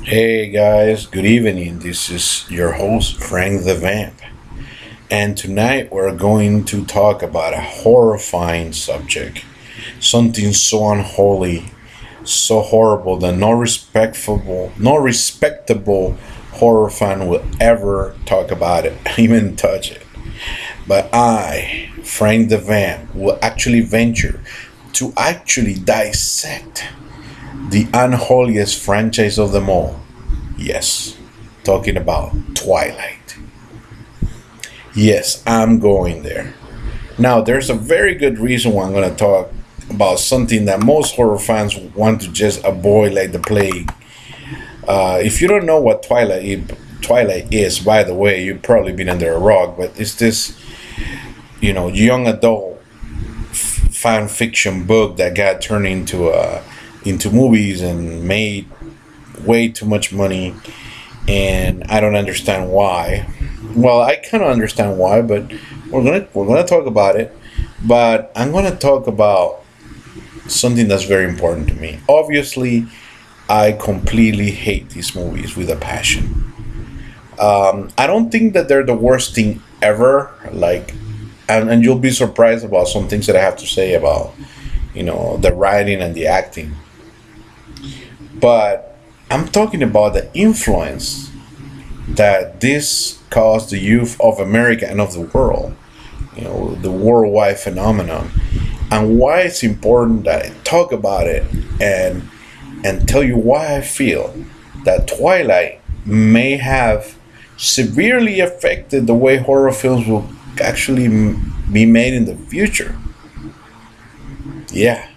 Hey guys, good evening. This is your host, Frank the Vamp. And tonight we're going to talk about a horrifying subject. Something so unholy, so horrible that no respectable horror fan will ever talk about it, even touch it. But I, Frank the Vamp, will actually venture to actually dissect the unholiest franchise of them all. Yes, talking about Twilight. Yes, I'm going there. Now, there's a very good reason why I'm going to talk about something that most horror fans want to just avoid like the plague. If you don't know what Twilight is, by the way, you've probably been under a rock, but it's this, young adult fan fiction book that got turned into movies and made way too much money, and I don't understand why. Well, I kind of understand why, but we're gonna talk about it. But I'm gonna talk about something that's very important to me. Obviously, I completely hate these movies with a passion. I don't think that they're the worst thing ever. And you'll be surprised about some things that I have to say about, the writing and the acting. But I'm talking about the influence that this caused the youth of America and of the world, the worldwide phenomenon, and why it's important that I talk about it and tell you why I feel that Twilight may have severely affected the way horror films will actually be made in the future. Yeah.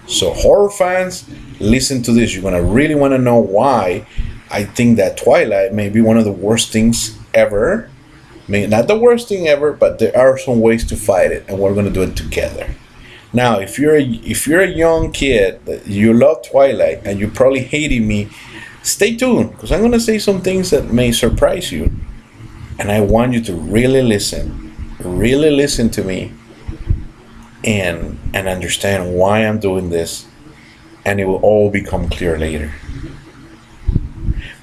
So, horror fans, listen to this. You're going to really want to know why I think that Twilight may be one of the worst things ever. Maybe not the worst thing ever, but there are some ways to fight it, and we're going to do it together. Now, if you're a young kid, you love Twilight, and you're probably hating me, stay tuned because I'm going to say some things that may surprise you, and I want you to really listen to me, and understand why I'm doing this, and it will all become clear later.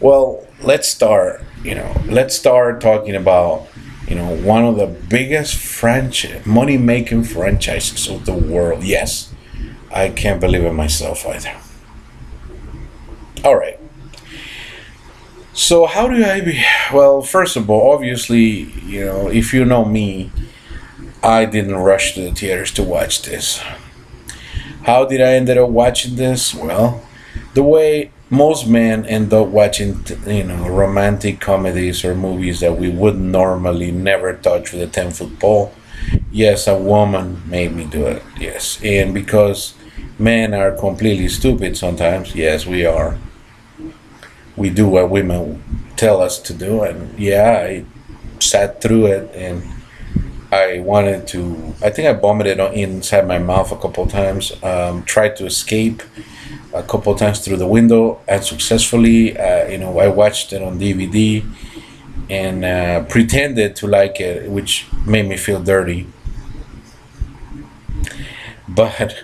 Well, let's start talking about one of the biggest money making franchises of the world. Yes, I can't believe it myself either. All right. So how do I be? Well, first of all, obviously, if you know me, I didn't rush to the theaters to watch this. How did I end up watching this? Well, the way most men end up watching, romantic comedies or movies that we would normally never touch with a 10-foot pole. Yes, a woman made me do it. Yes, and because men are completely stupid sometimes. Yes, we are. We do what women tell us to do, and yeah, I sat through it and I wanted to. I think I vomited inside my mouth a couple of times. Tried to escape a couple of times through the window and successfully. I watched it on DVD and pretended to like it, which made me feel dirty. But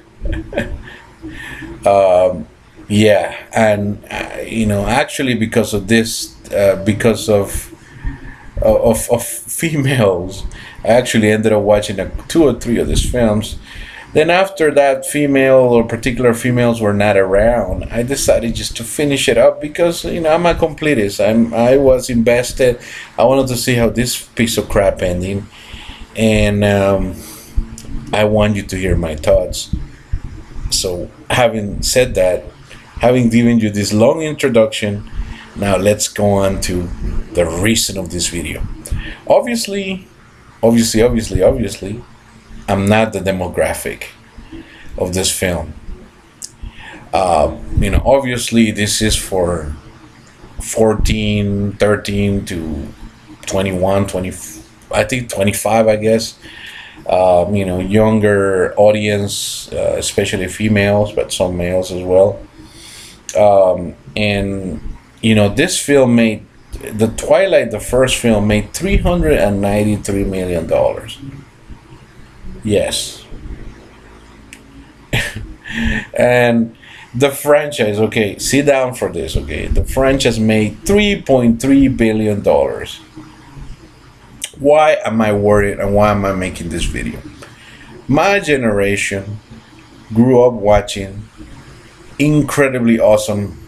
yeah, and actually because of this, because of females. I actually ended up watching two or three of these films. Then after that, female or particular females were not around. I decided just to finish it up because I'm a completist. I was invested. I wanted to see how this piece of crap ending, and I want you to hear my thoughts. So having said that, having given you this long introduction, now let's go on to the reason of this video. Obviously, obviously, I'm not the demographic of this film. Obviously, this is for 14, 13 to 21, 20, I think 25, I guess. Younger audience, especially females, but some males as well. And this film made the Twilight, the first film, made $393 million. Yes, and The franchise, okay, sit down for this, okay. The franchise made $3.3 billion. Why am I worried and why am I making this video? My generation grew up watching incredibly awesome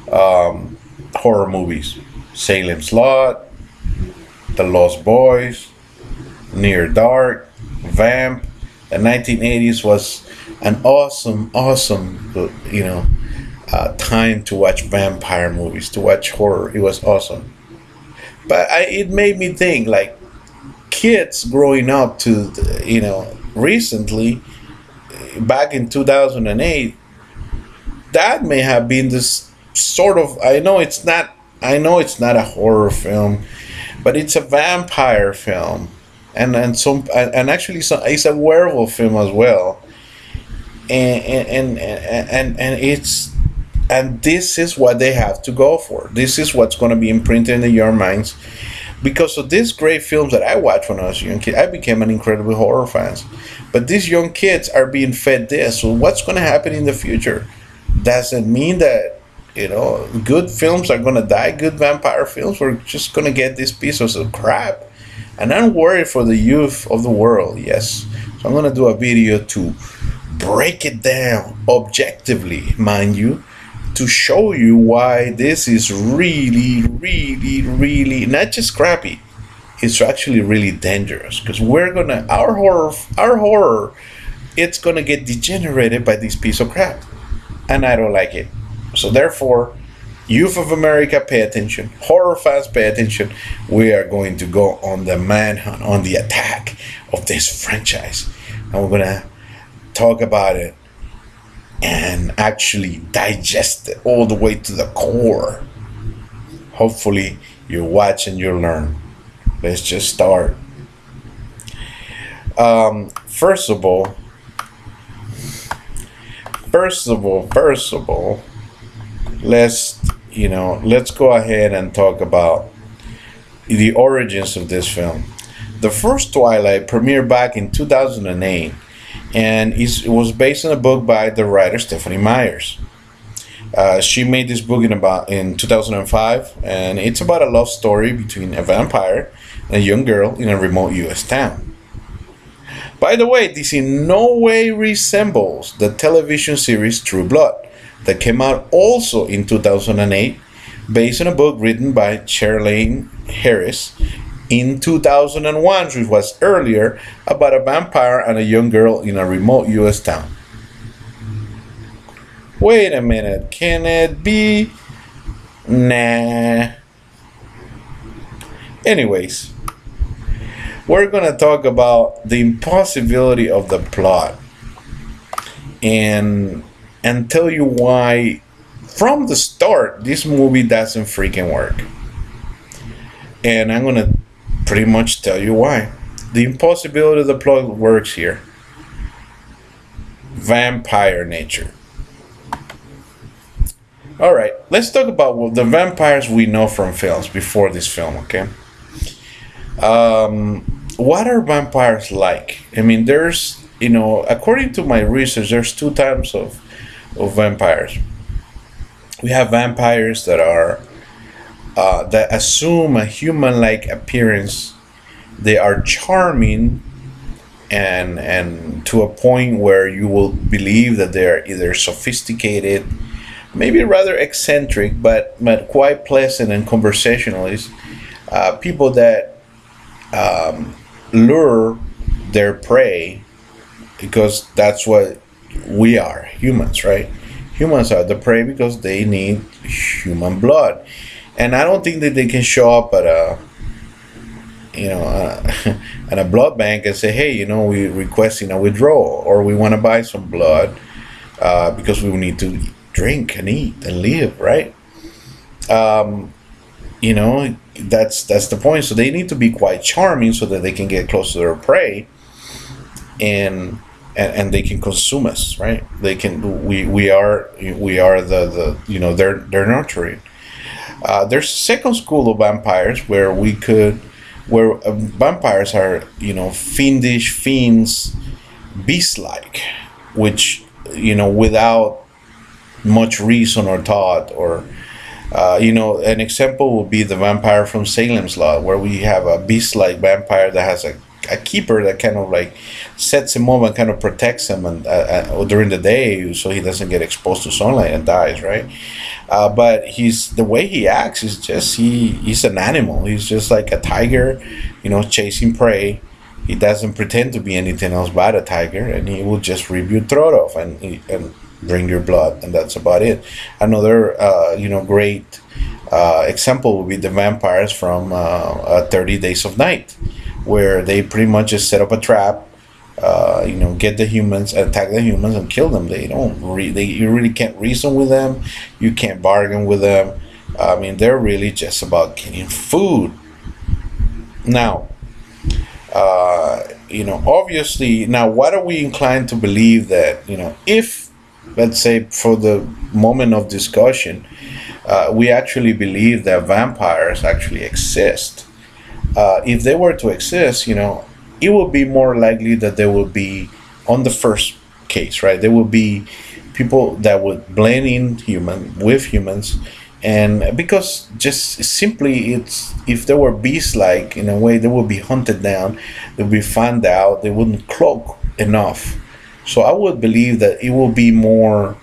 horror movies. Salem's Lot, The Lost Boys, Near Dark, Vamp. The 1980s was an awesome, time to watch vampire movies, to watch horror. It was awesome. But it made me think, like, kids growing up to, recently, back in 2008, that may have been this sort of, I know it's not a horror film, but it's a vampire film. And actually it's a werewolf film as well. And this is what they have to go for. This is what's going to be imprinted in your minds. Because of these great films that I watched when I was a young kid, I became an incredible horror fan. But these young kids are being fed this. So what's going to happen in the future? Does it mean that, good films are going to die? Good vampire films? We're just going to get these pieces of crap? And I'm worried for the youth of the world, yes. So I'm going to do a video to break it down objectively, mind you, to show you why this is really, really, really not just crappy. It's actually really dangerous, because our horror, it's gonna get degenerated by this piece of crap, and I don't like it. So therefore, youth of America, pay attention. Horror fans, pay attention. We are going to go on the manhunt, on the attack of this franchise, and we're gonna talk about it and actually digest it all the way to the core. Hopefully you watch and you learn. Let's just start. First of all, let's go ahead and talk about the origins of this film. The first Twilight premiered back in 2008, and it was based on a book by the writer Stephanie Myers. She made this book in 2005, and it's about a love story between a vampire and a young girl in a remote U.S. town. By the way, this in no way resembles the television series True Blood that came out also in 2008, based on a book written by Charlaine Harris in 2001, which was earlier, about a vampire and a young girl in a remote U.S. town. Wait a minute, can it be? Nah. Anyways, we're gonna talk about the impossibility of the plot and tell you why from the start this movie doesn't freaking work. And I'm gonna pretty much tell you why. The impossibility of the plot works here. Vampire nature. Alright, let's talk about the vampires we know from films before this film, okay? What are vampires like? I mean, there's, according to my research, there's two types of vampires. We have vampires that are that assume a human-like appearance. They are charming and to a point where you will believe that they are either sophisticated, maybe rather eccentric, but quite pleasant and conversationalist. People that lure their prey, because that's what we are, humans, right? Humans are the prey because they need human blood. And I don't think that they can show up at at a blood bank and say, hey, we're requesting a withdrawal, or we want to buy some blood because we need to drink and eat and live, right? That's the point. So they need to be quite charming so that they can get close to their prey and they can consume us, right? They can. We are the they're nurturing. There's a second school of vampires where vampires are fiendish, fiends, beast-like, which without much reason or thought, or an example would be the vampire from Salem's Lot, where we have a beast-like vampire that has a keeper that kind of like sets him up and kind of protects him and during the day, so he doesn't get exposed to sunlight and dies, right? But the way he acts is just he's an animal. He's just like a tiger, chasing prey. He doesn't pretend to be anything else but a tiger, and he will just rip your throat off and drink your blood, and that's about it. Another great example would be the vampires from 30 Days of Night, where they pretty much just set up a trap, get the humans, attack the humans, and kill them. They don't you really can't reason with them. You can't bargain with them. I mean, they're really just about getting food. Now, obviously, now what are we inclined to believe that, if, let's say, for the moment of discussion, we actually believe that vampires actually exist. If they were to exist, it would be more likely that they would be on the first case, right? There would be people that would blend in with humans, and because just simply if they were beast-like in a way, they would be hunted down, they would be found out, they wouldn't cloak enough. So I would believe that it will be more,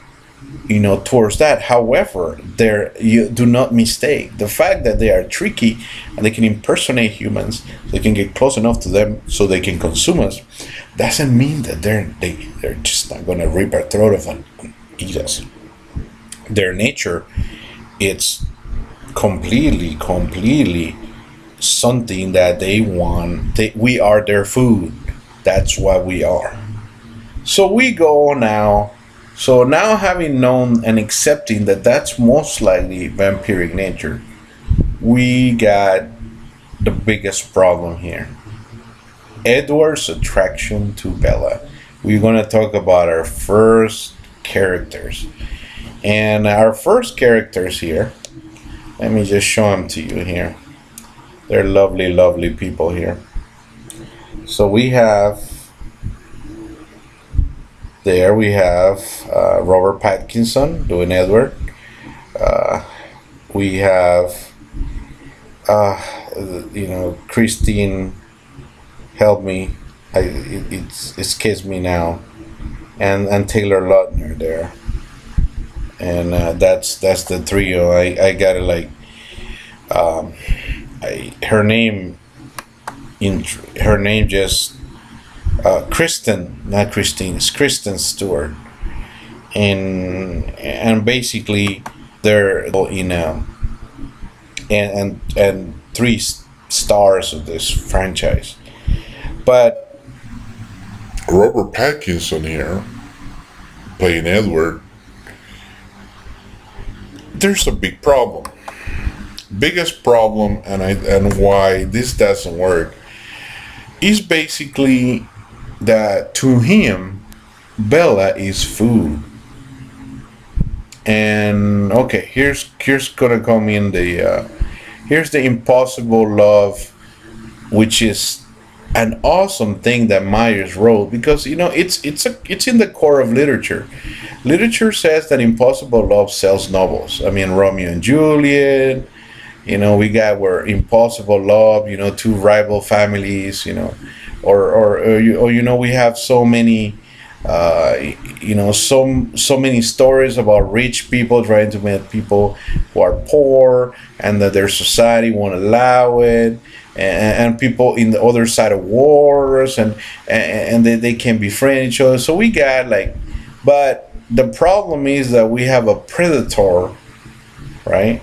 towards that. However, you do not mistake the fact that they are tricky and they can impersonate humans. They can get close enough to them so they can consume us. Doesn't mean that they're just not going to rip our throat off and eat us. Their nature, it's completely something that they want. We are their food. That's what we are. So we go now. So now, having known and accepting that that's most likely vampiric nature, we got the biggest problem here. Edward's attraction to Bella. We're going to talk about our first characters. And our first characters here, let me just show them to you here. They're lovely, lovely people here. So we have Robert Pattinson doing Edward. We have Christine, help me, it's escapes me now, and Taylor Lautner there, and that's the trio. I got it, like her name just Kristen, not Christine, it's Kristen Stewart, and basically they're and 3 stars of this franchise. But Robert Pattinson here playing Edward, there's a big problem. Biggest problem, and why this doesn't work is basically that to him, Bella is food. And okay, here's gonna come in here's the impossible love, which is an awesome thing that Myers wrote, because it's in the core of literature. Literature says that impossible love sells novels. I mean, Romeo and Juliet. We got where impossible love. 2 rival families. Or we have so many. So many stories about rich people trying to meet people who are poor, and that their society won't allow it, and people in the other side of wars, and they can befriend each other. So we got but the problem is that we have a predator, right?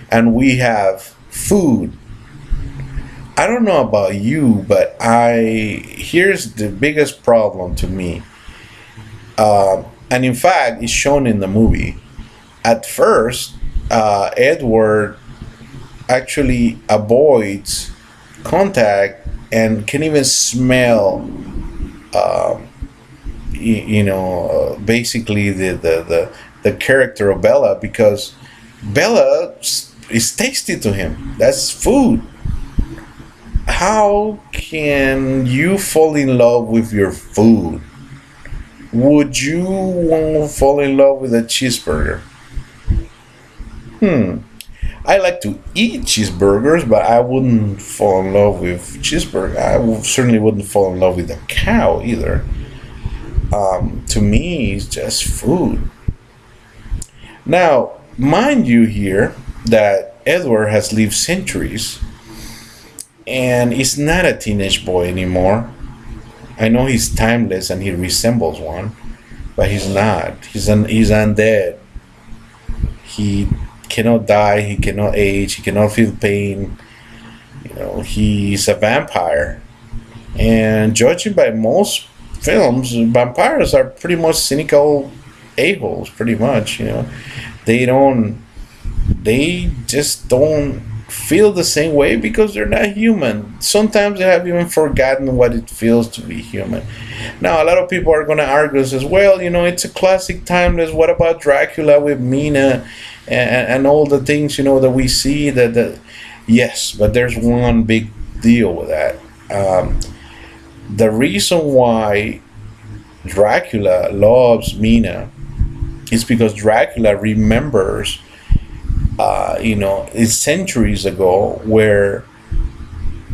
And we have food. I don't know about you, but here's the biggest problem to me. And in fact, it's shown in the movie. At first, Edward actually avoids contact and can even smell, basically the character of Bella, because Bella is tasty to him. That's food. How can you fall in love with your food? Would you want to fall in love with a cheeseburger? I like to eat cheeseburgers, but I wouldn't fall in love with cheeseburger. Certainly wouldn't fall in love with a cow either. To me, it's just food. Now, mind you here that Edward has lived centuries and is not a teenage boy anymore. I know he's timeless and he resembles one, but he's not. He's undead. He cannot die. He cannot age. He cannot feel pain. He's a vampire. And judging by most films, vampires are pretty much cynical a-holes, pretty much. They don't. They just don't feel the same way because they're not human. Sometimes they have even forgotten what it feels to be human. Now, a lot of people are going to argue as well, it's a classic timeless. What about Dracula with Mina and all the things, that we see that yes, but there's one big deal with that. The reason why Dracula loves Mina is because Dracula remembers it's centuries ago where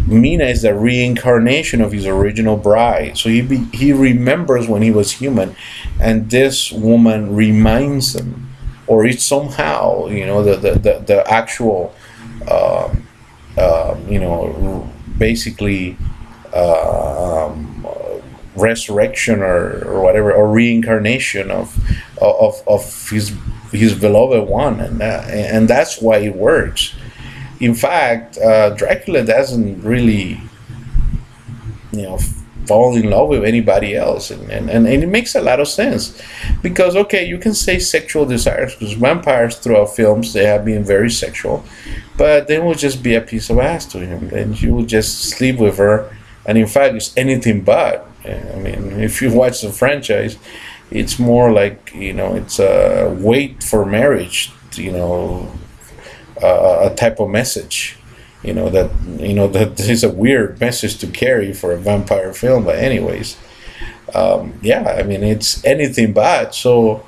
Mina is the reincarnation of his original bride. So he remembers when he was human, and this woman reminds him, or it's somehow the actual basically resurrection or whatever, or reincarnation of his beloved one, and that's why it works. In fact, Dracula doesn't really fall in love with anybody else, and it makes a lot of sense, because okay, you can say sexual desires, because vampires throughout films, they have been very sexual, but they will just be a piece of ass to him, and you will just sleep with her, and in fact it's anything but. I mean, if you watch the franchise, it's more like it's a wait for marriage, a type of message, that is a weird message to carry for a vampire film. But anyways, I mean, it's anything but. So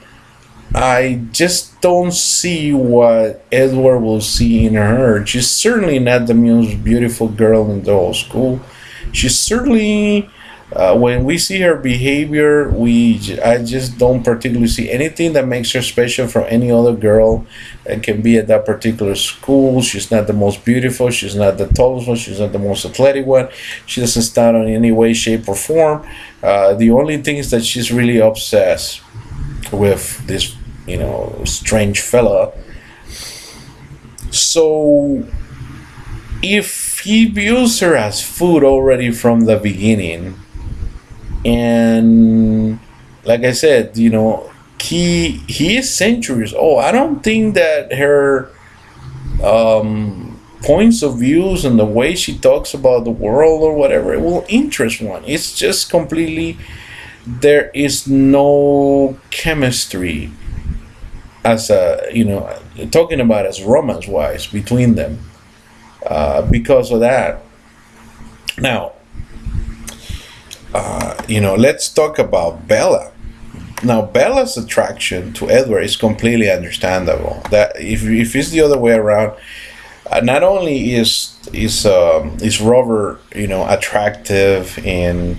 I just don't see what Edward will see in her. She's certainly not the most beautiful girl in the whole school. She's certainly, when we see her behavior, I just don't particularly see anything that makes her special from any other girl that can be at that particular school. She's not the most beautiful. She's not the tallest one. She's not the most athletic one. She doesn't stand on any way, shape, or form. The only thing is that she's really obsessed with this, strange fella. So if he views her as food already from the beginning, and like I said, he is centuries old, I don't think that her points of views and the way she talks about the world or whatever, it will interest one. It's just completely, there is no chemistry as talking about as romance wise between them, because of that. Now, let's talk about Bella. Now, Bella's attraction to Edward is completely understandable. That if it's the other way around, not only is Robert attractive and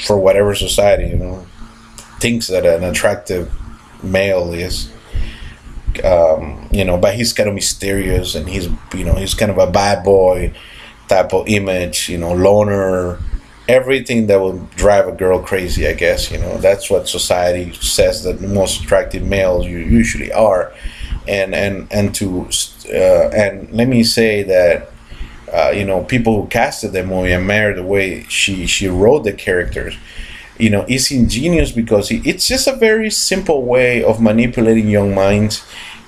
for whatever society thinks that an attractive male is, but he's kind of mysterious, and he's kind of a bad boy type of image, loner, everything that will drive a girl crazy, I guess. That's what society says that the most attractive males usually are. And let me say that people who casted the movie and Mary, the way she wrote the characters, is ingenious, because it's just a very simple way of manipulating young minds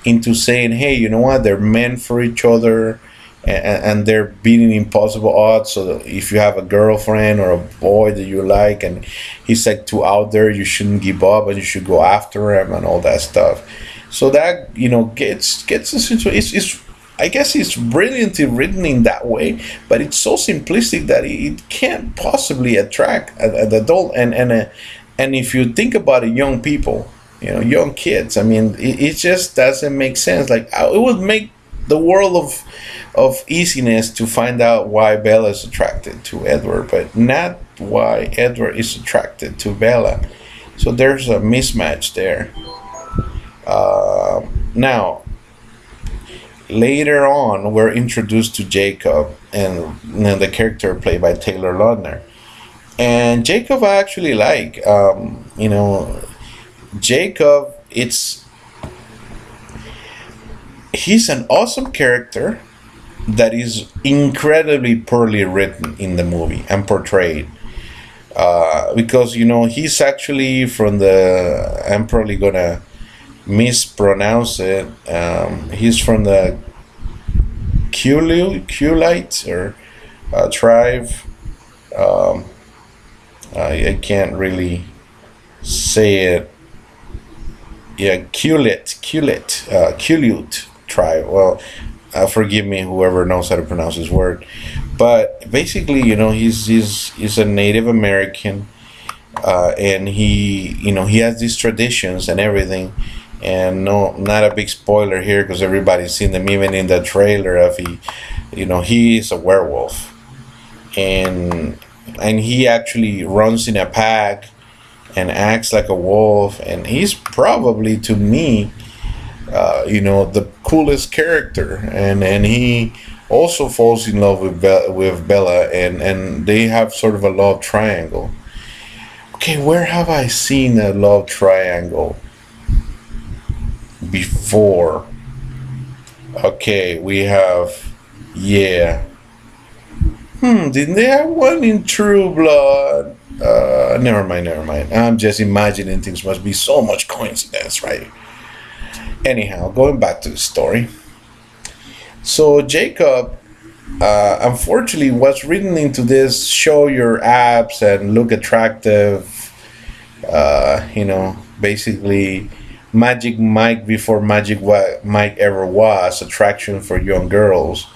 into saying, hey, you know what, they're meant for each other, and they're beating impossible odds. So that if you have a girlfriend or a boy that you like and he's like too out there, you shouldn't give up and you should go after him and all that stuff. So that gets us into it's I guess it's brilliantly written in that way, but it's so simplistic that it can't possibly attract an adult. And if you think about it, young people, young kids, I mean, it just doesn't make sense. Like, it would make the world of easiness to find out why Bella is attracted to Edward, but not why Edward is attracted to Bella. So there's a mismatch there. Now, later on, we're introduced to Jacob, and the character played by Taylor Lautner. And Jacob, I actually like. Jacob, he's an awesome character that is incredibly poorly written in the movie and portrayed. Because he's actually from the, I'm probably gonna mispronounce it. He's from the Twilight or tribe. I can't really say it. Yeah, Quileute tribe. Well, forgive me, whoever knows how to pronounce his word. But basically, he's a Native American, and he has these traditions and everything. And no, not a big spoiler here because everybody's seen them even in the trailer of he is a werewolf, and he actually runs in a pack and acts like a wolf, and he's probably, to me, the coolest character, and he also falls in love with Bella, and they have sort of a love triangle. Okay, where have I seen a love triangle before? Okay, we have, yeah. Didn't they have one in True Blood? Never mind. I'm just imagining things. Must be so much coincidence, right? Anyhow, going back to the story. So Jacob, unfortunately, was written into this show your abs and look attractive. Basically, Magic Mike before Magic Mike ever was attraction for young girls,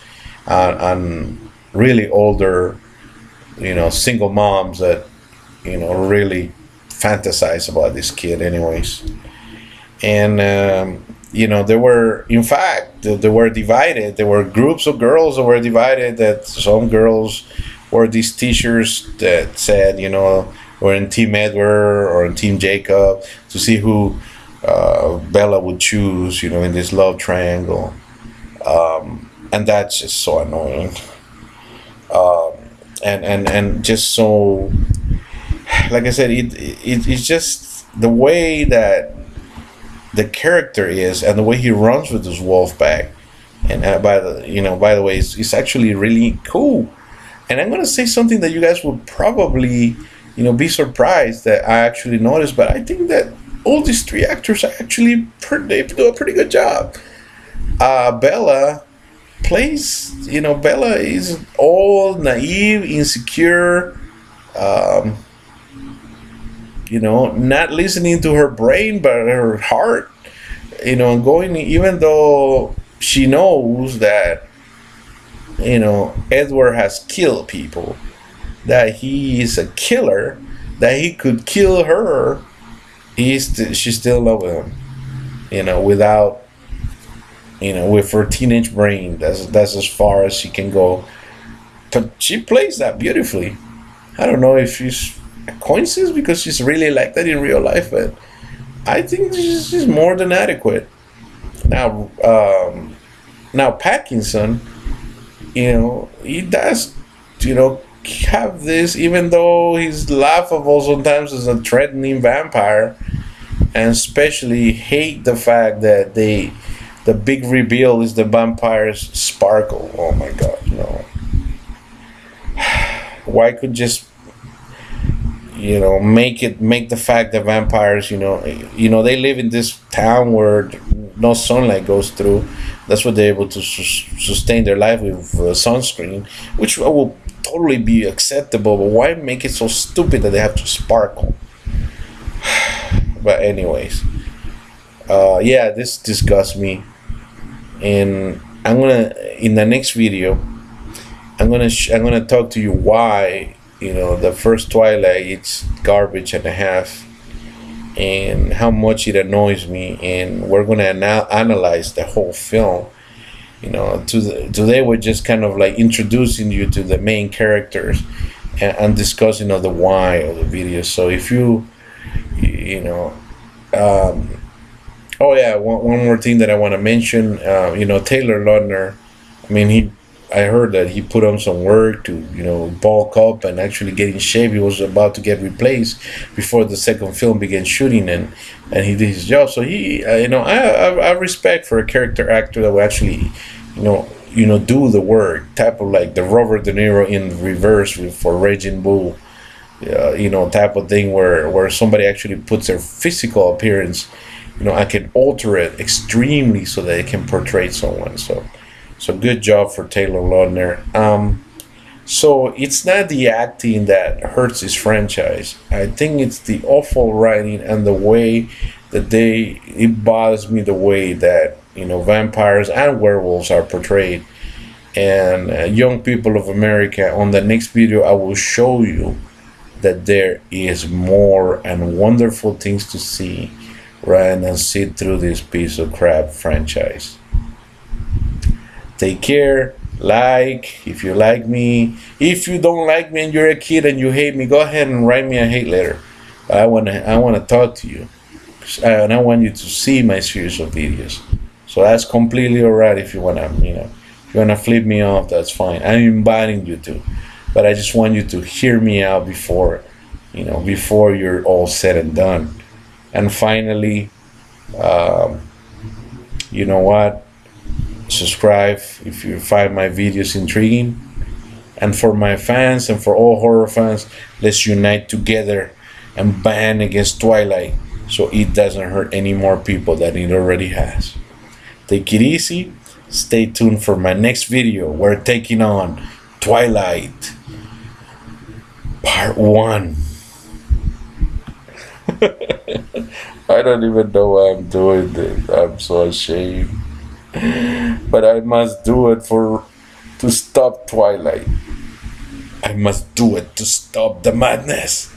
and really older, single moms that, really fantasize about this kid anyways. And, they were, in fact, they were divided. There were groups of girls that were divided, that some girls wore these t-shirts that said, we're in Team Edward or in Team Jacob, to see who Bella would choose, in this love triangle. And that's just so annoying. And just so, like I said, it's just the way that the character is, and the way he runs with his wolf pack. And by the way, it's actually really cool. And I'm gonna say something that you guys would probably, be surprised that I actually noticed, but I think that all these three actors actually they do a pretty good job. Bella plays, Bella is all naive, insecure, not listening to her brain but her heart, going, even though she knows that, Edward has killed people, that he is a killer, that he could kill her, she's still in love with him, without, with her teenage brain. That's as far as she can go. But she plays that beautifully. I don't know if she's a coincidence because she's really like that in real life, but I think she's more than adequate. Now Pattinson, he does, have this, even though he's laughable sometimes as a threatening vampire, and especially hate the fact that the big reveal is the vampires sparkle. Oh my god, no. Why could just make the fact that vampires, they live in this town where no sunlight goes through. That's what they're able to sustain their life with sunscreen, which will totally be acceptable. But why make it so stupid that they have to sparkle? But anyways, this disgusts me. And I'm gonna, in the next video, I'm gonna talk to you why, the first Twilight, it's garbage and a half, and how much it annoys me, and we're gonna analyze the whole film. Today we're just kind of like introducing you to the main characters, and discussing of the why of the video. So if oh yeah, one more thing that I want to mention. Taylor Lautner. I mean, I heard that he put on some work to, bulk up and actually get in shape. He was about to get replaced before the second film began shooting, and he did his job. So I respect for a character actor that will actually, do the work. Type of like the Robert De Niro in reverse for Raging Bull, type of thing where somebody actually puts their physical appearance. I can alter it extremely so that it can portray someone. So good job for Taylor Lautner. So it's not the acting that hurts this franchise. I think it's the awful writing and the way that it bothers me the way that, vampires and werewolves are portrayed. And young people of America, on the next video, I will show you that there is more and wonderful things to see rather than sit through this piece of crap franchise. Take care. If you like me. If you don't like me and you're a kid and you hate me, go ahead and write me a hate letter. But I wanna talk to you, and I want you to see my series of videos. So that's completely alright. If you wanna flip me off, that's fine. I'm inviting you to, but I just want you to hear me out before you're all said and done. And finally, you know what? Subscribe if you find my videos intriguing. And for my fans and for all horror fans, let's unite together and ban against Twilight so it doesn't hurt any more people than it already has. Take it easy. Stay tuned for my next video. We're taking on Twilight Part 1. I don't even know why I'm doing this. I'm so ashamed. But I must do it to stop Twilight. I must do it to stop the madness.